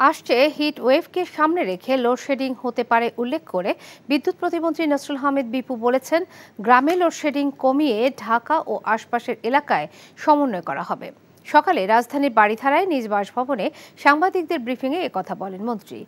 আসছে হিট ওয়েভকে সামনে রেখে লোডশেডিং হতে পারে উল্লেখ করে বিদ্যুৎ প্রতিমন্ত্রী নসরুল হামিদ বিপু বলেছেন, গ্রামে লোডশেডিং কমিয়ে ঢাকা ও আশপাশের এলাকায় সমন্বয় করা হবে। সকালে রাজধানীর বাড়িধারায় নিজ বাসভবনে সাংবাদিকদের ব্রিফিংয়ে একথা বলেন মন্ত্রী।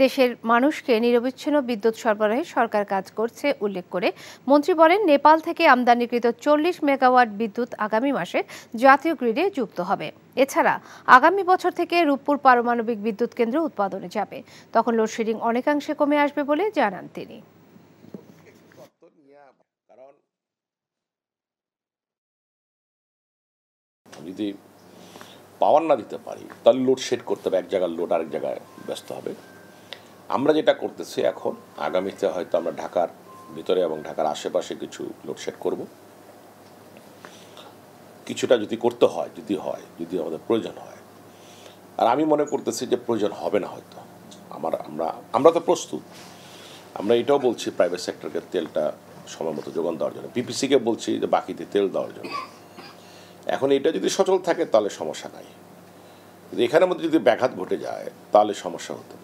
দেশের মানুষকে নিরবচ্ছিন্ন বিদ্যুৎ সরবরাহে সরকার কাজ করছে উল্লেখ করে মন্ত্রী বলেন, নেপাল থেকে আমদানিকৃত 40 মেগাওয়াট বিদ্যুৎ আগামী মাসে জাতীয় গ্রিডে যুক্ত হবে। এছাড়া আগামী বছর থেকে রূপপুর পারমাণবিক বিদ্যুৎ কেন্দ্র উৎপাদনে যাবে। তখন লোডশেডিং অনেকাংশে কমে আসবে বলে জানান তিনি। যদি পাওয়ার না দিতে পারি তাহলে লোডশেড করতে হবে, এক জায়গার লোড আরেক জায়গায় ব্যস্ত হবে। আমরা যেটা করতেছি এখন, আগামীতে হয়তো আমরা ঢাকার ভিতরে এবং ঢাকার আশেপাশে কিছু লোডশেড করব। কিছুটা যদি করতে হয়, যদি আমাদের প্রয়োজন হয়। আর আমি মনে করতেছি যে প্রয়োজন হবে না হয়তো। আমরা তো প্রস্তুত। আমরা এটাও বলছি প্রাইভেট সেক্টরকে তেলটা সময় মতো যোগান দেওয়ার জন্য, পিপিসিকে বলছি যে বাকিতে তেল দেওয়ার জন্য। এখন এটা যদি সচল থাকে তাহলে সমস্যা নাই, কিন্তু এখানের মধ্যে যদি ব্যাঘাত ঘটে যায় তাহলে সমস্যা হতে পারে।